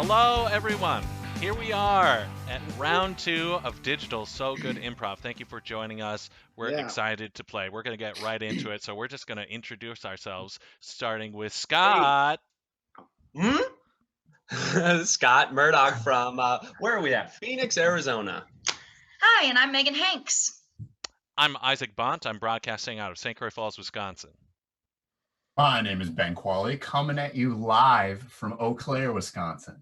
Hello, everyone. Here we are at round 2 of Digital Sew Good Improv. Thank you for joining us. We're excited to play. We're going to get right into it. So we're just going to introduce ourselves, starting with Scott. Scott Murdock from, where are we at? Phoenix, Arizona. Hi, and I'm Megan Hanks. I'm Isaac Bont. I'm broadcasting out of St. Croix Falls, Wisconsin. My name is Ben Qualley, coming at you live from Eau Claire, Wisconsin.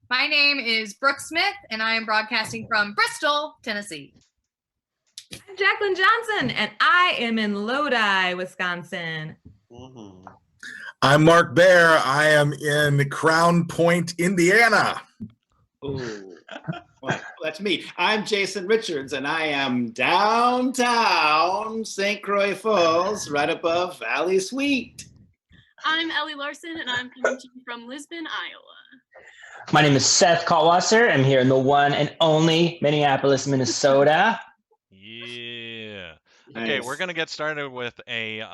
My name is Brooke Smith, and I am broadcasting from Bristol, Tennessee. I'm Jaclyn Johnson, and I am in Lodi, Wisconsin. Mm-hmm. I'm Mark Baer. I am in Crown Point, Indiana. Ooh. Well, that's me. I'm Jason Richards, and I am downtown St. Croix Falls, right above Valley Suite. I'm Ellie Larson, and I'm coming to you from Lisbon, Iowa. My name is Seth Kaltwasser. I'm here in the one and only Minneapolis, Minnesota. Yeah. Okay, we're going to get started with a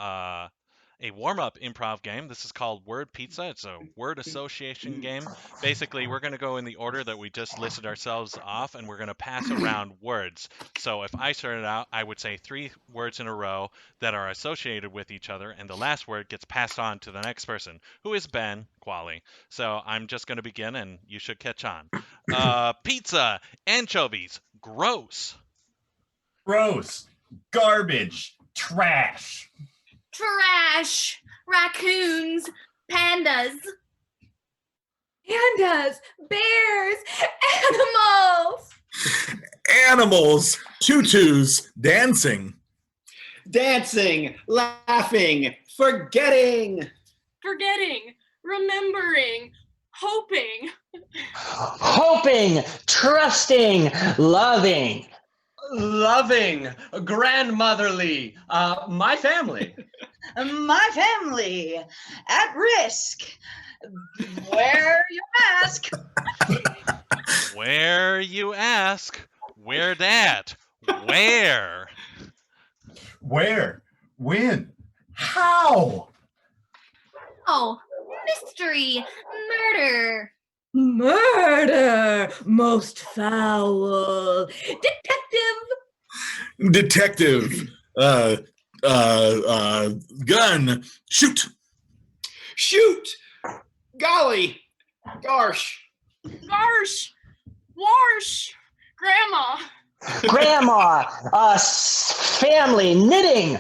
warm-up improv game. This is called Word Pizza. It's a word association game. Basically, we're going to go in the order that we just listed ourselves off, and we're going to pass around words. So if I started out, I would say 3 words in a row that are associated with each other, and the last word gets passed on to the next person, who is Ben Qualley. So I'm just going to begin, and you should catch on. Pizza, anchovies, gross. Gross, garbage, trash. Trash, raccoons, pandas. Pandas, bears, animals. Animals, tutus, dancing. Dancing, laughing, forgetting. Forgetting, remembering, hoping. Hoping, trusting, loving. Loving, grandmotherly, my family. My family, at risk. Wear your mask. Where you ask? Where that? Where? Where? When? How? Oh, mystery, murder. Murder, most foul. Detective, gun, shoot. Shoot! Golly! Gosh! Garsh, wash, grandma. Grandma, family, knitting.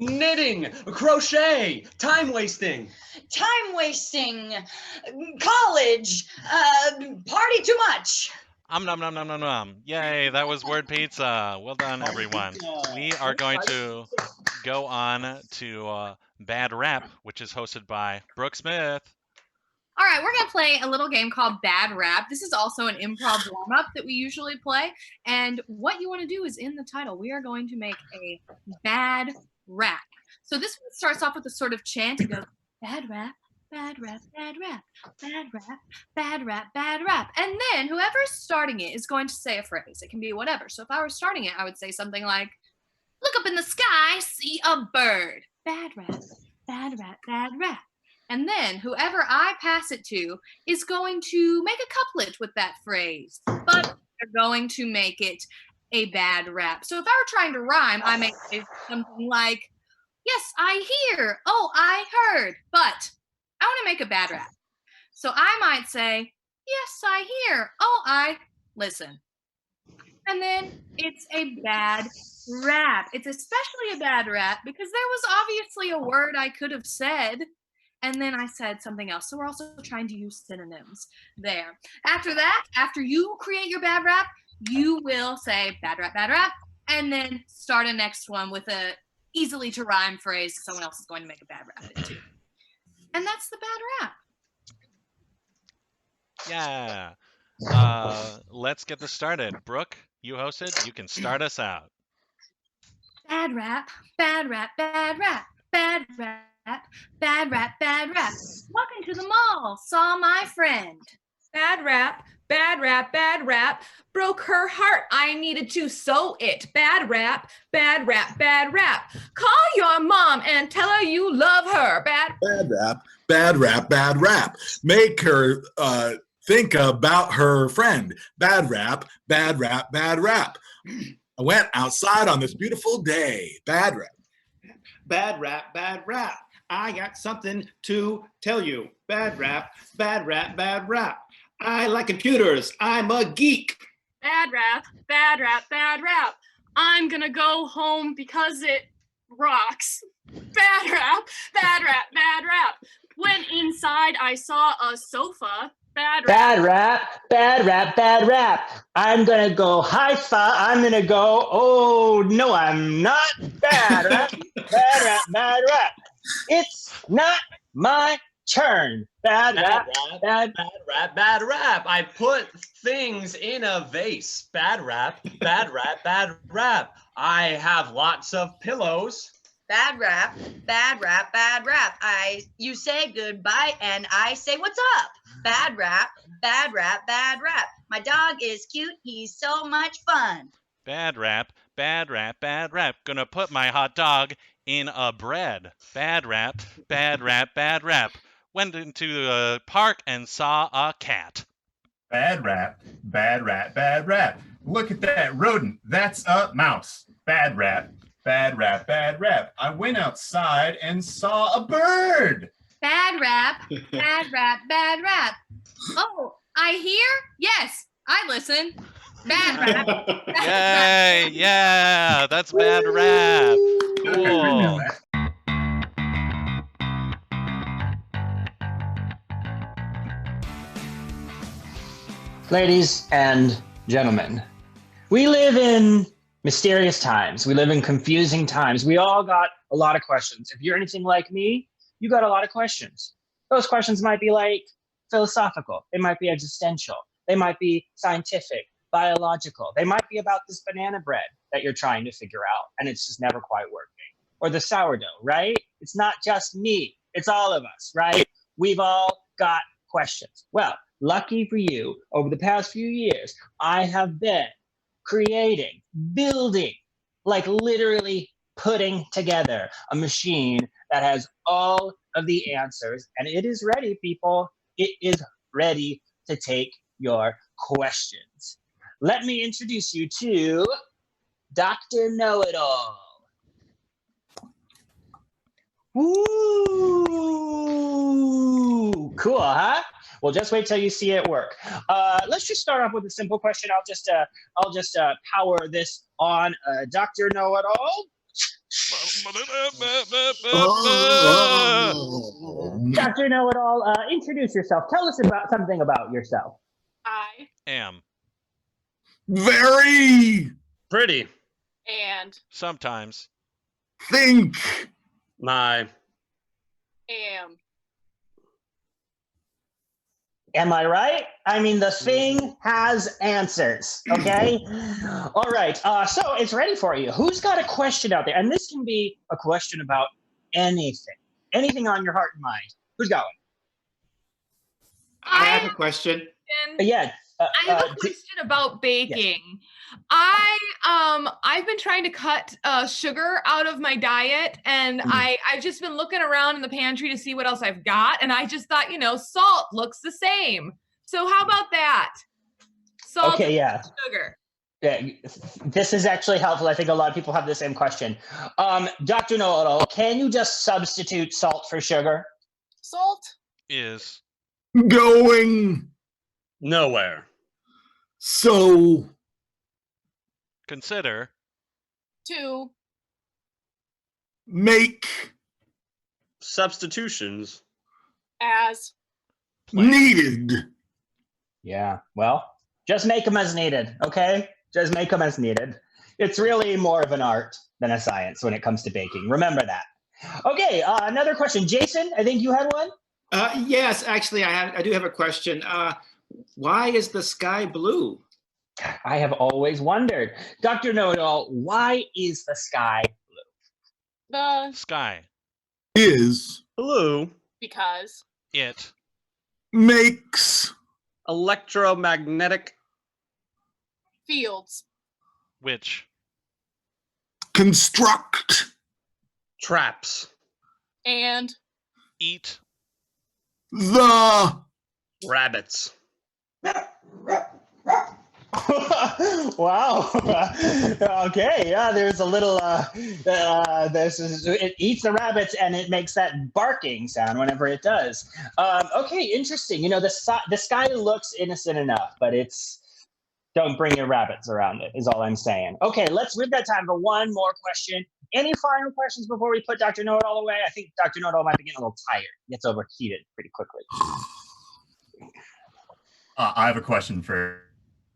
Knitting, crochet, time wasting. Time wasting. College. Party too much. Nom. Yay, that was Word Pizza. Well done, everyone. We are going to go on to Bad Rap, which is hosted by Brooke Smith. All right, we're going to play a little game called Bad Rap. This is also an improv warm-up that we usually play. And what you want to do is in the title, we are going to make a bad rap. So this one starts off with a sort of chant. It goes, bad rap, bad rap, bad rap, bad rap, bad rap, bad rap. And then whoever's starting it is going to say a phrase. It can be whatever. So if I were starting it, I would say something like, look up in the sky, see a bird. Bad rap, bad rap, bad rap. And then whoever I pass it to is going to make a couplet with that phrase. But they're going to make it a bad rap. So if I were trying to rhyme, I may say something like, yes, I hear. Oh, I heard. But I want to make a bad rap. So I might say, yes, I hear. Oh, I listen. And then it's a bad rap. It's especially a bad rap because there was obviously a word I could have said, and then I said something else. So we're also trying to use synonyms there. After that, after you create your bad rap, you will say bad rap, and then start a next one with a easily to rhyme phrase someone else is going to make a bad rap into. And that's the bad rap. Yeah. Let's get this started. Brooke, you hosted. You can start us out. Bad rap, bad rap, bad rap, bad rap, bad rap, bad rap. Walking to the mall, saw my friend. Bad rap, bad rap, bad rap. Broke her heart, I needed to sew it. Bad rap, bad rap, bad rap. Call your mom and tell her you love her. Bad rap, bad rap, bad rap. Make her think about her friend. Bad rap, bad rap, bad rap. I went outside on this beautiful day. Bad rap. Bad rap, bad rap. I got something to tell you. Bad rap, bad rap, bad rap. I like computers. I'm a geek. Bad rap, bad rap, bad rap. I'm gonna go home because it rocks. Bad rap, bad rap, bad rap. When inside I saw a sofa. Bad rap. Bad rap, bad rap, bad rap. I'm gonna go hi-fi. I'm gonna go, oh, no, I'm not. Bad rap, bad rap, bad rap. It's not my turn. Bad rap, bad rap, bad rap. I put things in a vase. Bad rap, bad rap, bad rap. I have lots of pillows. Bad rap, bad rap, bad rap. You say goodbye and I say what's up. Bad rap, bad rap, bad rap. My dog is cute. He's so much fun. Bad rap, bad rap, bad rap. Gonna put my hot dog in a bread. Bad rap, bad rap, bad rap. Went into the park and saw a cat. Bad rap, bad rap, bad rap. Look at that rodent. That's a mouse. Bad rap, bad rap, bad rap. I went outside and saw a bird. Bad rap, bad rap, bad rap. Oh, I hear? Yes, I listen. Bad rap. Yay, yeah, that's bad rap. Cool. Ladies and gentlemen, we live in mysterious times. We live in confusing times. We all got a lot of questions. If you're anything like me, you got a lot of questions. Those questions might be like philosophical. They might be existential. They might be scientific, biological. They might be about this banana bread that you're trying to figure out and it's just never quite working. Or the sourdough, right? It's not just me. It's all of us, right? We've all got questions. Well, lucky for you, over the past few years, I have been creating, building, like literally putting together a machine that has all of the answers, and it is ready, people. It is ready to take your questions. Let me introduce you to Dr. Know-It-All. Ooh, cool, huh? Well, just wait till you see it work. Let's just start off with a simple question. I'll just power this on, Dr. Know-It-All. Dr. Know-It-All, introduce yourself. Tell us about something about yourself. I Am. Very Pretty. and Sometimes. think. My. am. Am I right? I mean, the thing has answers, okay? All right, so it's ready for you. Who's got a question out there? And this can be a question about anything on your heart and mind. Who's got one? I have a question. Yeah. I have a question about baking. I've been trying to cut sugar out of my diet, and I've just been looking around in the pantry to see what else I've got, and I just thought, salt looks the same. So how about that? Salt Okay, yeah. and sugar. Yeah, this is actually helpful. I think a lot of people have the same question. Dr. Know-It-All, can you just substitute salt for sugar? Salt Is. Going. Nowhere. So. Consider. to Make. Substitutions. as Needed. Yeah, well, just make them as needed, okay? Just make them as needed. It's really more of an art than a science when it comes to baking. Remember that. Okay, another question. Jason, I think you had one? Yes, actually, I do have a question. Why is the sky blue? I have always wondered. Dr. Know-It-All, why is the sky blue? the Sky. Is. Blue. because It. Makes. Electromagnetic. fields Which. Construct. Traps. and Eat. The. Rabbits. Wow. Okay. Yeah. There's a little. It eats the rabbits and it makes that barking sound whenever it does. Okay. Interesting. The sky looks innocent enough, but it's. Don't bring your rabbits around it. Is all I'm saying. Okay. We've got time for one more question. Any final questions before we put Dr. Know-It-All away? I think Dr. Know-It-All might be getting a little tired. He gets overheated pretty quickly. I have a question for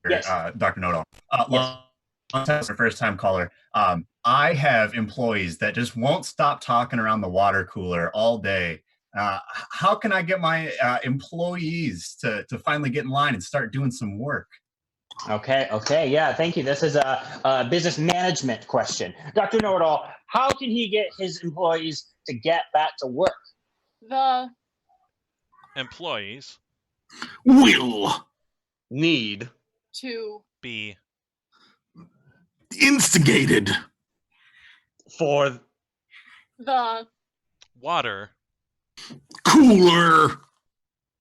Yes. Dr. Know-It-All. Yes. Long time, first time caller. I have employees that just won't stop talking around the water cooler all day. How can I get my employees to finally get in line and start doing some work? Okay, yeah, thank you. This is a business management question. Dr. Know-It-All, how can he get his employees to get back to work? The Employees Will Need to be instigated for the water cooler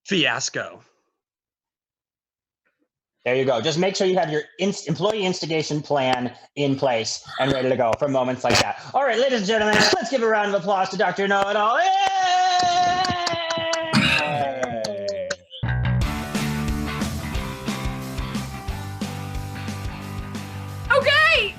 fiasco. There you go. Just make sure you have your employee instigation plan in place and ready to go for moments like that. All right, ladies and gentlemen, let's give a round of applause to Dr. Know-It-All. Okay.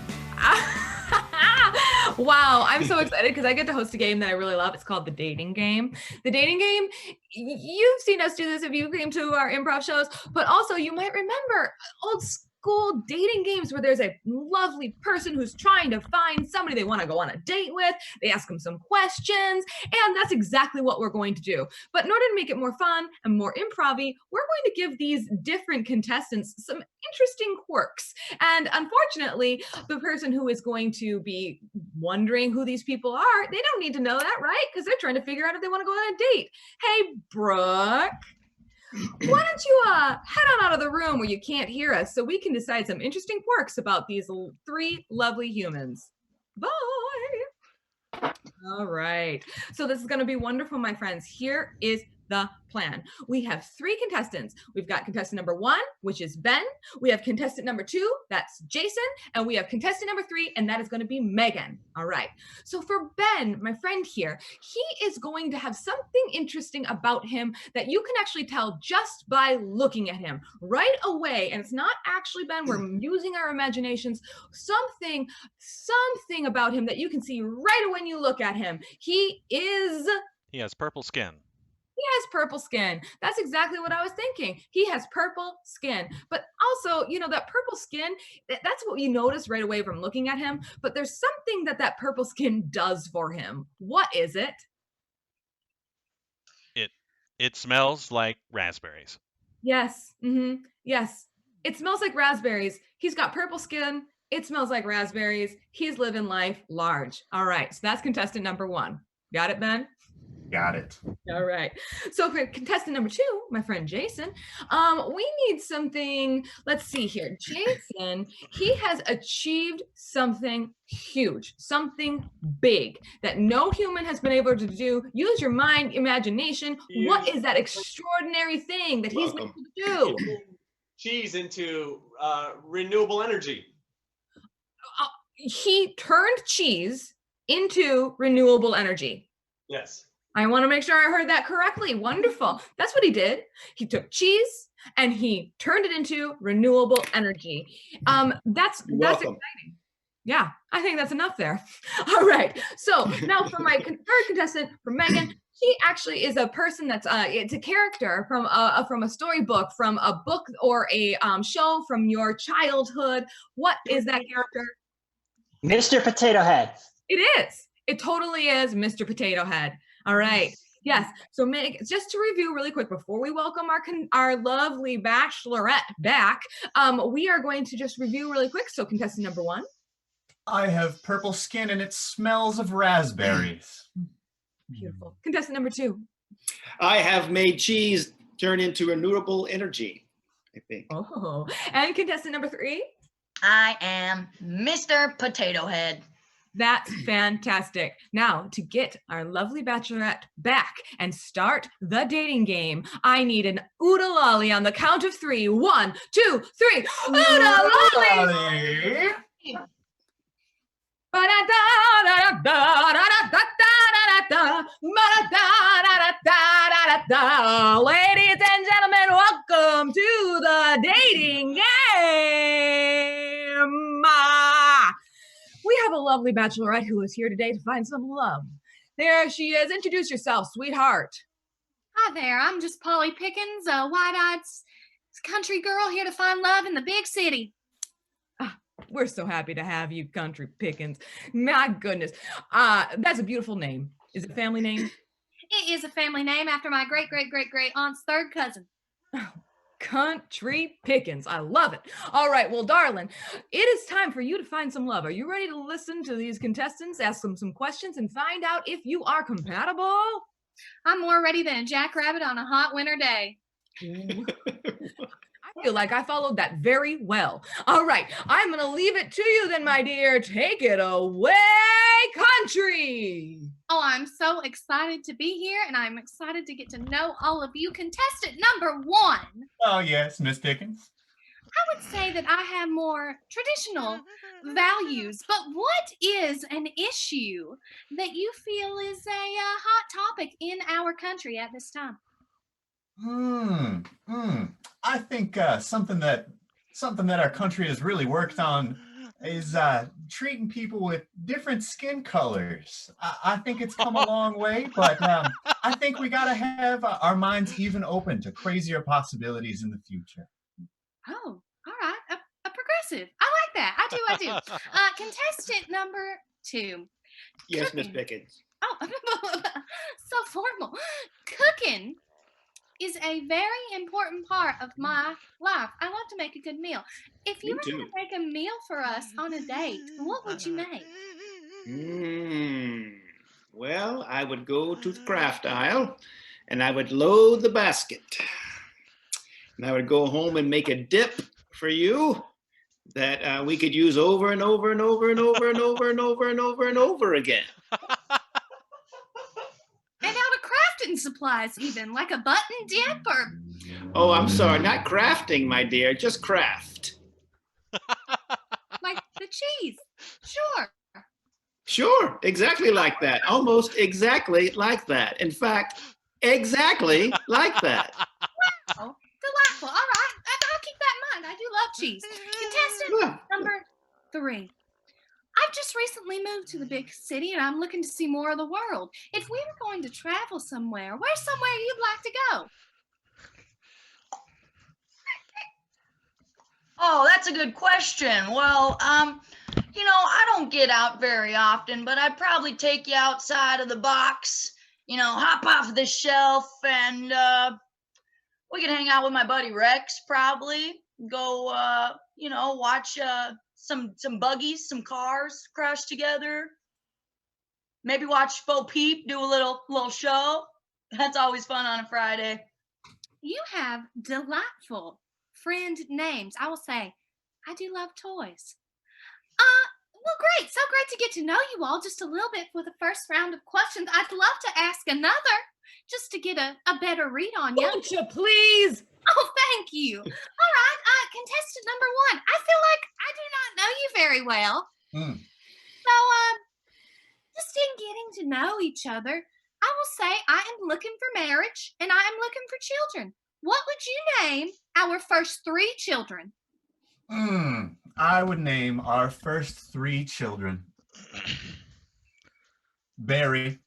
Wow, I'm so excited because I get to host a game that I really love. It's called The Dating Game. The Dating Game, you've seen us do this if you came to our improv shows, but also you might remember old school dating games where there's a lovely person who's trying to find somebody they want to go on a date with. They ask them some questions, and that's exactly what we're going to do. But in order to make it more fun and more improv-y, we're going to give these different contestants some interesting quirks. And unfortunately, the person who is going to be wondering who these people are, they don't need to know that, right? Because they're trying to figure out if they want to go on a date. Hey, Brooke, why don't you head on out of the room where you can't hear us so we can decide some interesting quirks about these three lovely humans. Bye. All right. So this is going to be wonderful, my friends. Here is the plan. We have three contestants. We've got contestant number 1, which is Ben. We have contestant number 2, that's Jason. And we have contestant number 3, and that is going to be Megan. All right. So for Ben, my friend here, he is going to have something interesting about him that you can actually tell just by looking at him right away. And it's not actually Ben, we're using our imaginations. Something about him that you can see right when you look at him. He has purple skin. He has purple skin. That's exactly what I was thinking. He has purple skin. But also, that purple skin, that's what you notice right away from looking at him. But there's something that purple skin does for him. What is it? It smells like raspberries. Yes. Mm-hmm. Yes. It smells like raspberries. He's got purple skin. It smells like raspberries. He's living life large. All right. So that's contestant number 1. Got it, Ben? Got it. All right. So for contestant number 2, my friend Jason, we need something. Let's see here. Jason, he has achieved something huge, something big that no human has been able to do. Use your mind, imagination. What is that extraordinary thing that he's able to do? Cheese into renewable energy. He turned cheese into renewable energy. Yes. I want to make sure I heard that correctly. Wonderful. That's what he did. He took cheese and he turned it into renewable energy. That's exciting. Yeah, I think that's enough there. All right. So now for my third contestant, for Megan, he actually is a person that's it's a character from a storybook, from a book or a show from your childhood. What is that character? Mr. Potato Head. It is. It totally is Mr. Potato Head. All right. Yes. So just to review really quick before we welcome our lovely bachelorette back, we are going to just review really quick. So contestant number 1. I have purple skin and it smells of raspberries. Beautiful. Contestant number 2. I have made cheese turn into renewable energy, I think. Oh. And contestant number 3. I am Mr. Potato Head. That's fantastic. Now, to get our lovely bachelorette back and start the dating game, I need an Oodle Lolly on the count of 3. 1, 2, 3. Oodle Lolly! Ladies and gentlemen, welcome to the dating game. We have a lovely bachelorette who is here today to find some love. There she is. Introduce yourself, sweetheart. Hi there, I'm just Polly Pickens, a wide-eyed country girl here to find love in the big city. We're so happy to have you, Country Pickens. My goodness. That's a beautiful name. Is it a family name? It is a family name after my great-great-great-great aunt's third cousin. Country Pickens. I love it. All right, well, darling, it is time for you to find some love. Are you ready to listen to these contestants, ask them some questions, and find out if you are compatible? I'm more ready than a jackrabbit on a hot winter day. I feel like I followed that very well. All right, I'm going to leave it to you then, my dear. Take it away, Country. Oh, I'm so excited to be here, and I'm excited to get to know all of you. Contestant number 1. Oh, yes, Miss Pickens. I would say that I have more traditional values, but what is an issue that you feel is a hot topic in our country at this time? I think something that our country has really worked on is treating people with different skin colors. I think it's come a long way, but I think we got to have our minds even open to crazier possibilities in the future. Oh, all right. A progressive. I like that. I do. Contestant number 2. Yes, Miss Pickens. Oh, so formal. Cooking is a very important part of my life. I love to make a good meal. If you were going to make a meal for us on a date, what would you make? Well, I would go to the craft aisle and I would load the basket. And I would go home and make a dip for you that we could use over and over and over and over and over and over and over and over again. And out of crafting supplies even, like a button dip or... Oh, I'm sorry, not crafting, my dear, just craft. Like the cheese. Sure. Sure, exactly like that. Almost exactly like that. In fact, exactly like that. Wow, delightful. All right, I'll keep that in mind. I do love cheese. Contestant number 3. I've just recently moved to the big city and I'm looking to see more of the world. If we were going to travel somewhere, where's somewhere you'd like to go? Oh, that's a good question. Well, I don't get out very often, but I'd probably take you outside of the box, hop off the shelf, and we could hang out with my buddy Rex, probably. Go, watch some buggies, some cars crash together. Maybe watch Bo Peep do a little show. That's always fun on a Friday. You have delightful friend names. I will say, I do love toys. Well, great. So great to get to know you all just a little bit for the first round of questions. I'd love to ask another just to get a better read on you. Won't you please? Oh, thank you. All right. Contestant number 1. I feel like I do not know you very well. So, just in getting to know each other, I will say I am looking for marriage and I am looking for children. What would you name our first 3 children? I would name our first 3 children Barry,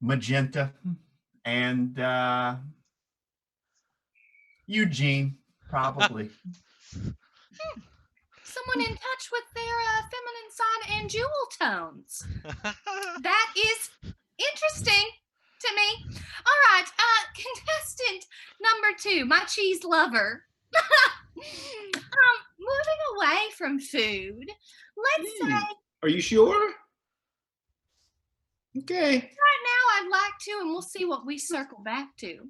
Magenta, and Eugene, probably. Someone in touch with their feminine side and jewel tones. That is interesting to me. All right, contestant number 2, my cheese lover. Moving away from food, let's say... Are you sure? Okay. Right now, I'd like to, and we'll see what we circle back to.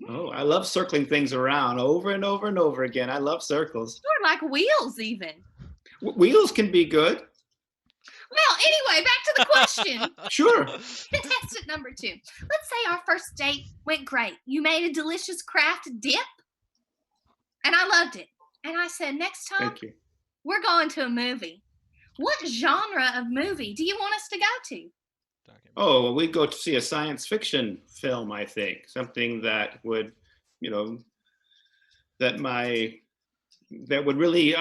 Oh, I love circling things around over and over and over again. I love circles. Sort of like wheels, even. Wheels can be good. Well, anyway, back to the question. Sure. Contestant number 2. Let's say our first date went great. You made a delicious craft dip, and I loved it. And I said, next time, Thank you. we're going to a movie. What genre of movie do you want us to go to? Oh, well, we'd go to see a science fiction film, I think. Something that would, that would really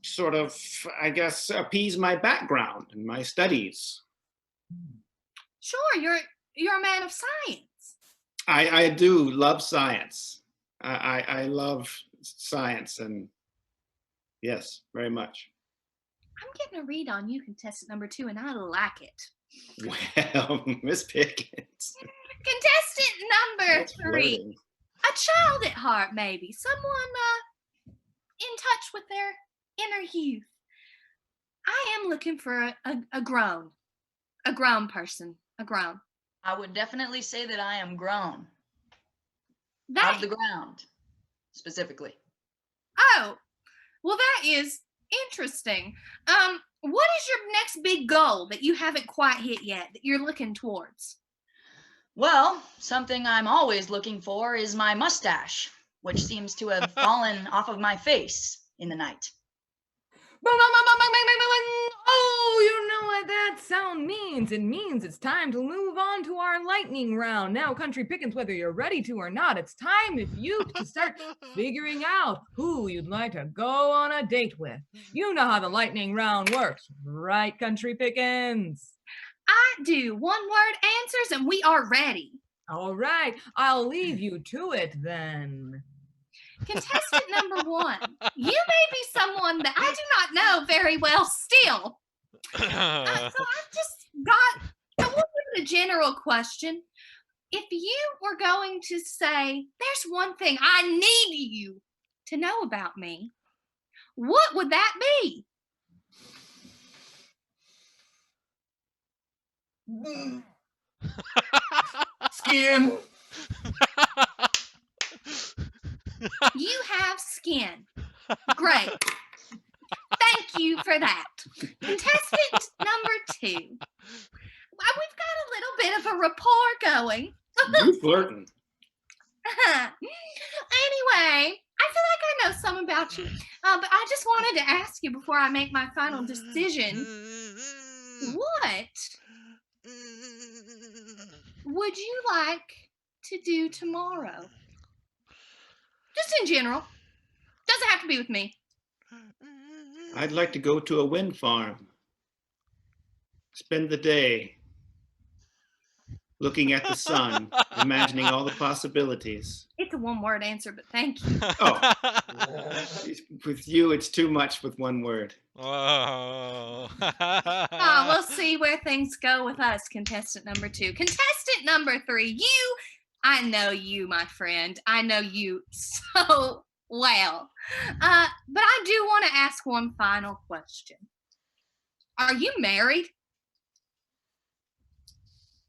sort of, I guess, appease my background and my studies. Sure, you're a man of science. I do love science. I love science, and yes, very much. I'm getting a read on you, contestant number 2, and I like it. Well, Miss Pickens. Contestant number That's 3. flirting. A child at heart, maybe. Someone in touch with their inner youth. I am looking for a grown person. A grown. I would definitely say that I am grown. That, Out of the ground, specifically. oh, well, that is interesting. What is your next big goal that you haven't quite hit yet, that you're looking towards? Well, something I'm always looking for is my mustache, which seems to have fallen off of my face in the night. Oh, you know what that sound means. It means it's time to move on to our lightning round. Now, Country Pickens, whether you're ready to or not, it's time for you to start figuring out who you'd like to go on a date with. You know how the lightning round works, right, Country Pickens? I do. One-word answers, and we are ready. All right, I'll leave you to it then. Contestant number 1, you may be someone that I do not know very well still. So I've just got, I will give it a general question. If you were going to say, there's one thing I need you to know about me, what would that be? Skin. You have skin. Great. Thank you for that. Contestant number 2. We've got a little bit of a rapport going. You flirting. Anyway, I feel like I know some about you, but I just wanted to ask you before I make my final decision. What would you like to do tomorrow? Just in general. Doesn't have to be with me. I'd like to go to a wind farm. Spend the day looking at the sun, imagining all the possibilities. It's a one-word answer, but thank you. Oh, with you, it's too much with one word. Oh. We'll see where things go with us, contestant number 2. Contestant number 3, I know you, my friend. I know you so well. But I do want to ask one final question. Are you married?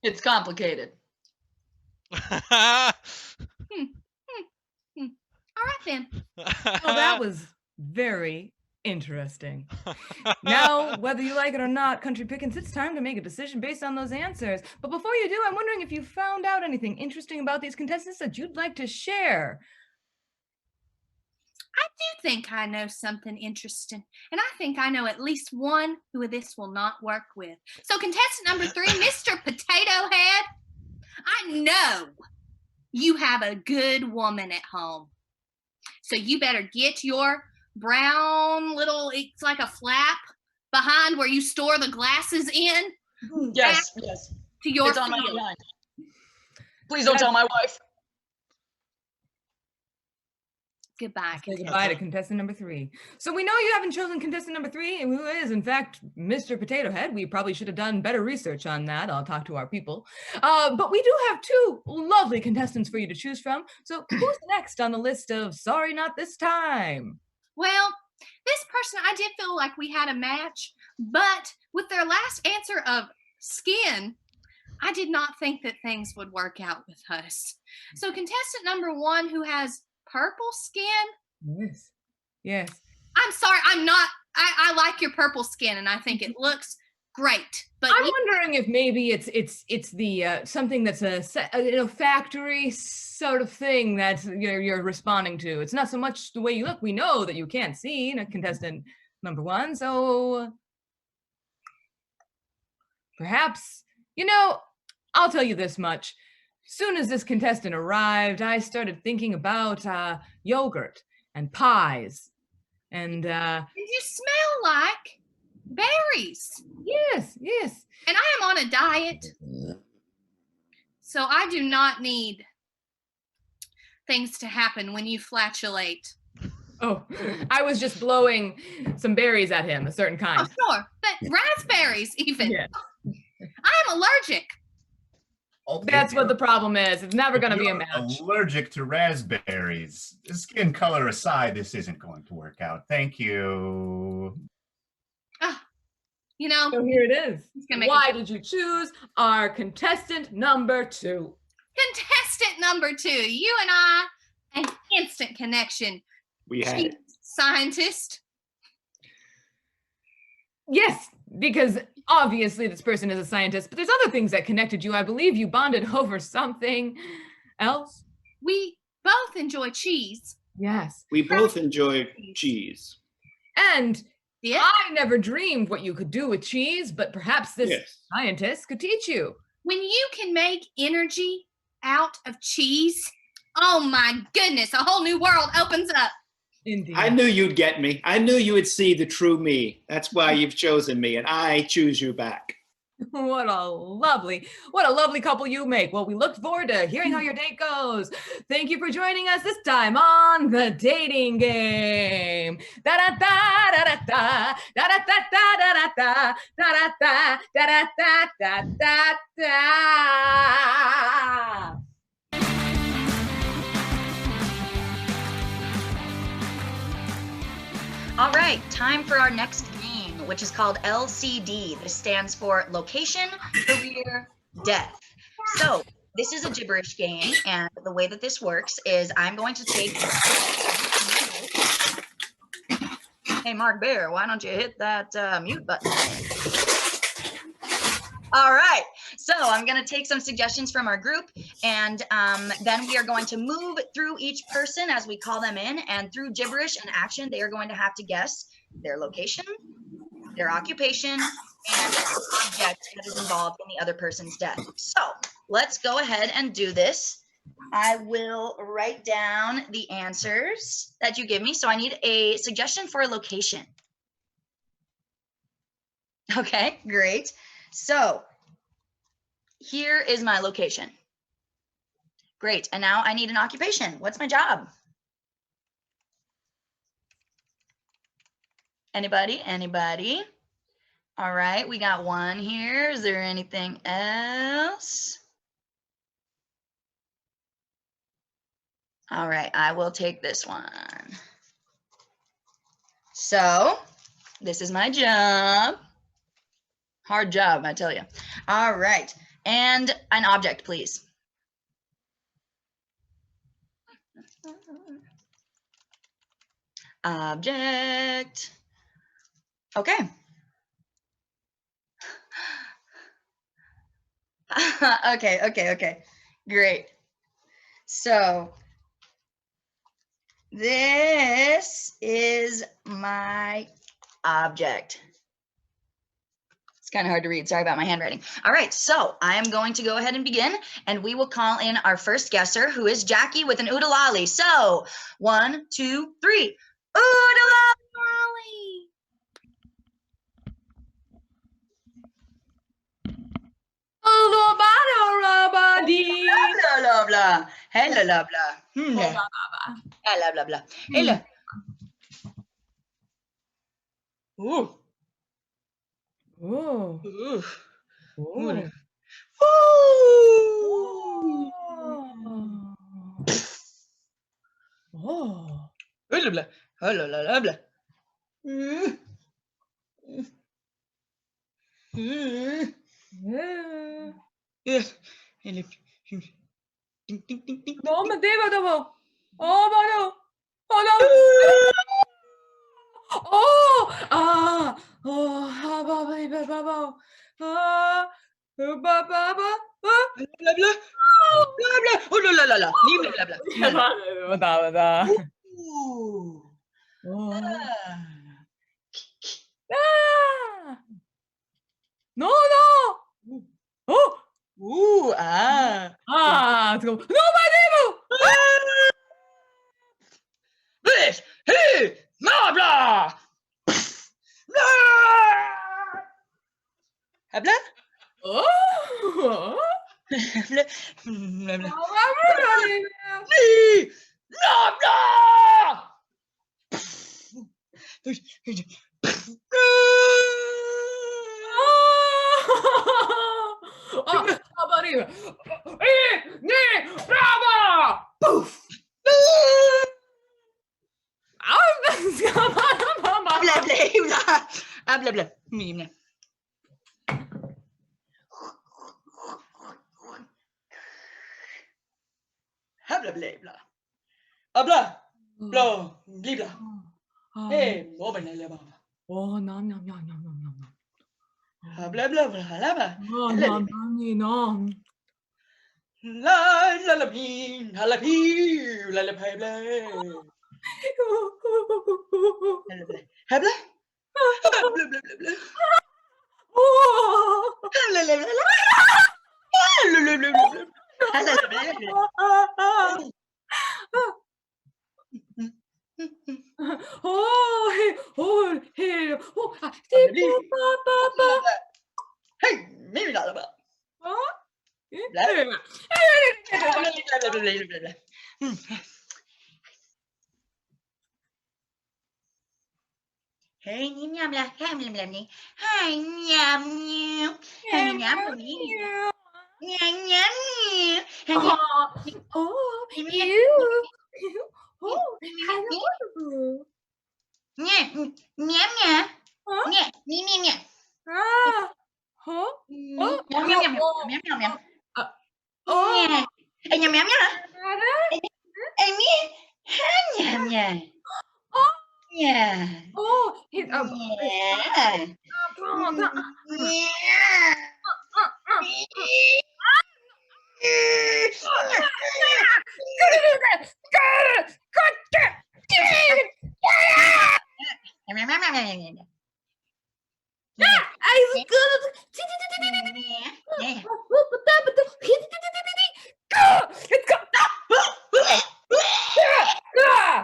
It's complicated. All right then. Well, that was very interesting. Now, whether you like it or not, Country Pickens, it's time to make a decision based on those answers. But before you do, I'm wondering if you found out anything interesting about these contestants that you'd like to share. I do think I know something interesting, and I think I know at least one who this will not work with. So contestant number 3, Mr. Potato Head, I know you have a good woman at home. So you better get your brown little, it's like a flap behind where you store the glasses in. Yes. To your It's on my field. behind. Please don't tell my wife. Goodbye. Say goodbye to contestant number 3. So we know you haven't chosen contestant number 3, who is, in fact, Mr. Potato Head. We probably should have done better research on that. I'll talk to our people. But we do have 2 lovely contestants for you to choose from. So who's next on the list of Sorry Not This Time? Well, this person, I did feel like we had a match, but with their last answer of skin, I did not think that things would work out with us. So contestant number 1, who has purple skin. Yes. I'm sorry, I'm not I like your purple skin, and I think it looks great. But I'm wondering if maybe it's the something that's a factory sort of thing that you're responding to. It's not so much the way you look. We know that you can't see, contestant number 1. So perhaps, I'll tell you this much. Soon as this contestant arrived, I started thinking about yogurt and pies. And you smell like berries. Yes. And I am on a diet. So I do not need things to happen when you flatulate. Oh, I was just blowing some berries at him, a certain kind. Oh, sure. But raspberries even. Yeah. I am allergic. That's what the problem is. It's never going to be a match. Allergic to raspberries. Skin color aside, this isn't going to work out. Thank you. So here it is. Why did you choose our contestant number 2? Contestant number 2, you and I, an instant connection. We had it. Scientist. Yes, because obviously this person is a scientist, but there's other things that connected you. I believe you bonded over something else. We both enjoy cheese. Yes. We both enjoy cheese. And I never dreamed what you could do with cheese, but perhaps this scientist could teach you. When you can make energy out of cheese, oh my goodness, a whole new world opens up. Indeed. I knew you'd get me. I knew you would see the true me. That's why you've chosen me, and I choose you back. What a lovely couple you make. Well, we look forward to hearing how your date goes. Thank you for joining us this time on The Dating Game. Da da da da da da da da da da da da da da da da da da. All right, time for our next game, which is called LCD. This stands for Location, Career, Death. So this is a gibberish game, and the way that this works is I'm going to take... Hey, Mark Baer, why don't you hit that mute button? All right, so I'm going to take some suggestions from our group, and then we are going to move through each person as we call them in, and through gibberish and action, they are going to have to guess their location, their occupation, and the object that is involved in the other person's death. So let's go ahead and do this. I will write down the answers that you give me. So I need a suggestion for a location. Okay, great. So here is my location. Great. And now I need an occupation. What's my job? Anybody? Anybody? All right, we got one here. Is there anything else? All right, I will take this one. So this is my job. Hard job, I tell you. All right, and an object, please. Object. Okay. Okay. Great. So this is my object. It's kind of hard to read. Sorry about my handwriting. All right, so I am going to go ahead and begin, and we will call in our first guesser, who is Jackie with an oodalali. So 1, 2, 3. Oodalali. Hello, blah, blah, blah. Hello, blah, blah. Hello, blah, blah. Hello. Ooh. Ooh. Ooh. Ooh. Oh. Hello, blah. Hello, blah, blah. Yes. 너무 대박이다. 어, 맞아. 어, 나. Oh là là là là. Ni blablabla. No, no. Oh. Let's go. No, my name. This, hey, blah blah. Habla? Oh. Habla. Habla. Oh, Ni, blah blah. Poof! Blah blah blah blah. Meme. Habla blah blah. Habla. Blah blah. Hey, what about that? Oh, nom nom nom nom nom nom. Habla blah blah blah. Oh, nom nom nom. La la la pee, la la pee, la la pee, blah. Habla. Blah blah blah blah. Oh. La la la la. La la la la. La la la. Oh, hey, oh, hey, oh, hey, maybe not about. Hey, nham la, ham làm đi. Hai nham nham, hai nham làm đi. Nham nham nham. Oh, you. Oh, Nham nham nham. Nham nham nham nham. Huh? Nham nham nham nham nham nham. Oh. Ê nham nham nhá. Ê mi. Nham nham. Yeah. Oh, he's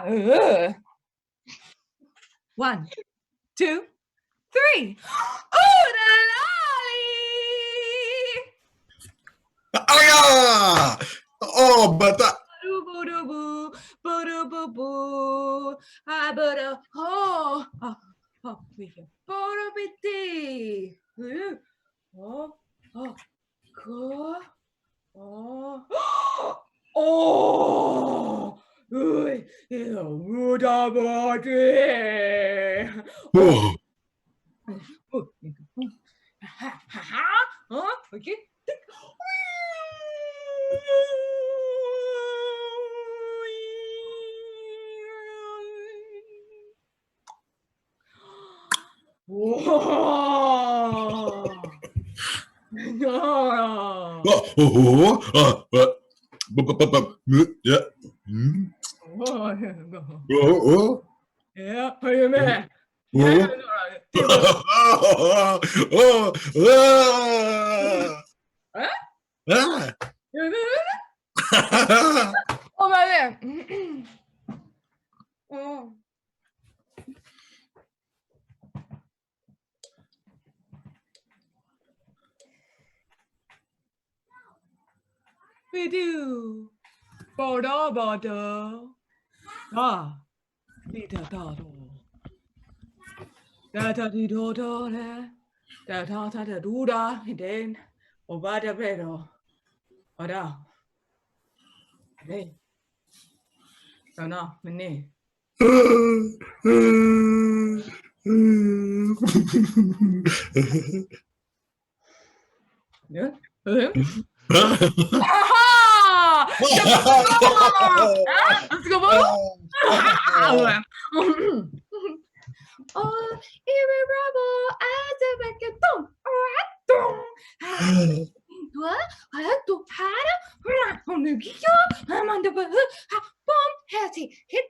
Yeah. One, 2, 3. Oh, the lolly! Oh yeah! Oh, but that. We can oh, ui, it's a muda body. Oh. Okay. Whoa. No. Yeah. Yeah, wait a minute. Oh my God. Oh. We do. Bodo bodo. Ah. Dita dado. Da da di do do da. Da da da da do da. And then over the pedo. Oda. Hey. No, no, me. Yeah. Let's go. Oh, irreparable as a reggaeton. What? I do had on the gear. I'm on the bomb. Has he hit?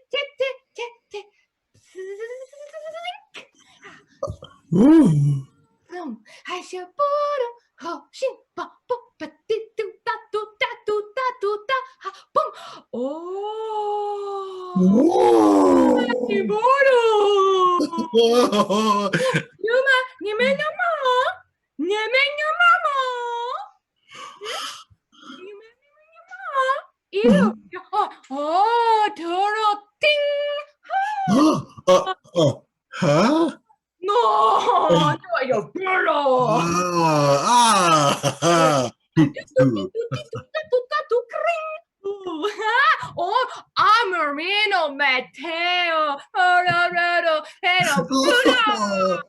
Ooh. I shall put him. Oh, shit. Oh, Whoa. Oh, turtle ting. Huh? No, you burro. Oh, Amarino Mateo, Ororo, Hero Buddha.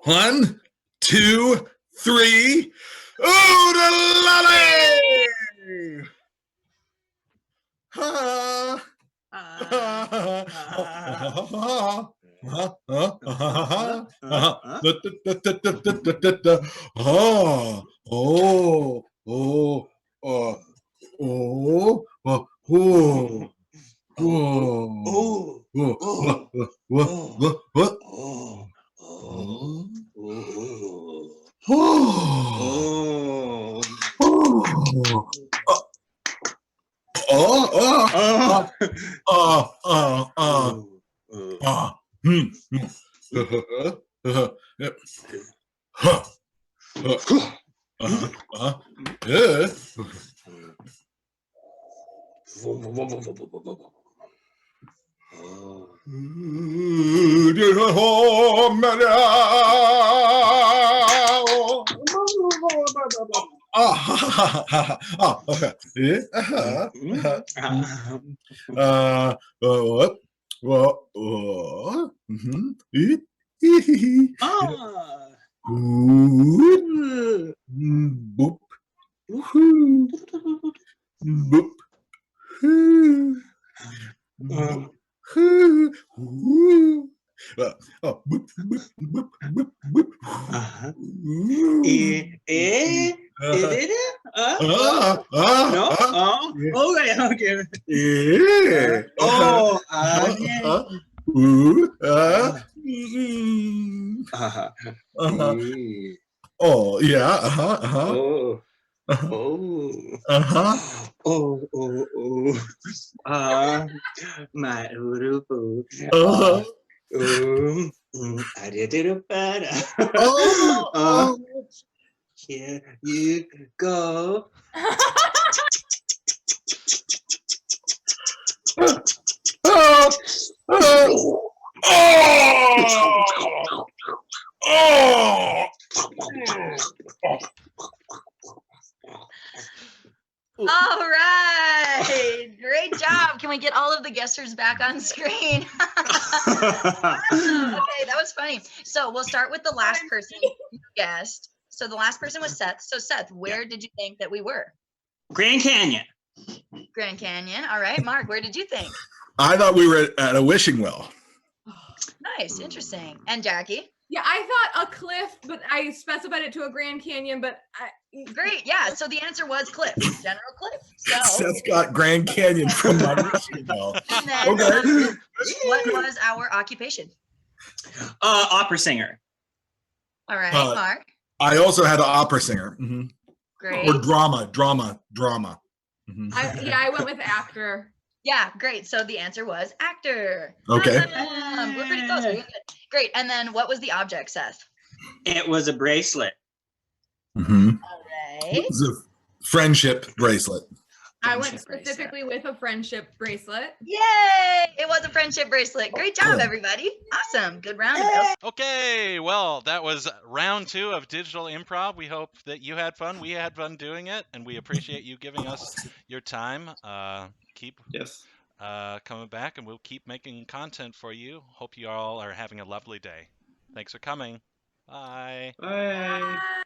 One, two, three. Oodalali! Boop. Boop. Oh, boop, boop, boop, boop, boop. No? Okay. Yeah. Oh, Oh, yeah. My urupu. Here you go. All right. Great job. Can we get all of the guessers back on screen? Awesome. Okay, that was funny. So we'll start with the last person you guessed. So the last person was Seth. So Seth, where did you think that we were? Grand Canyon. Grand Canyon. All right. Mark, where did you think? I thought we were at a wishing well. Nice. Interesting. And Jackie? Yeah, I thought a cliff, but I specified it to a Grand Canyon, but Great. Yeah. So the answer was cliff, General Cliff. So Seth got Grand Canyon from my wishing well. and then, Okay. what was our occupation? Opera singer. All right, Mark. I also had an opera singer. Mm-hmm. Great. Or drama. Mm-hmm. I went with actor. Yeah, great. So the answer was actor. Okay. Awesome. We're pretty close. We're good. Great. And then what was the object, Seth? It was a bracelet. Mm-hmm. All right. It was a friendship bracelet. I went Friendship bracelet. specifically with a friendship bracelet. Yay! It was a friendship bracelet. Great job, everybody. Awesome. Good round. Okay, well, that was round 2 of Digital Improv. We hope that you had fun. We had fun doing it, and we appreciate you giving us your time. Keep coming back, and we'll keep making content for you. Hope you all are having a lovely day. Thanks for coming. Bye. Bye. Bye.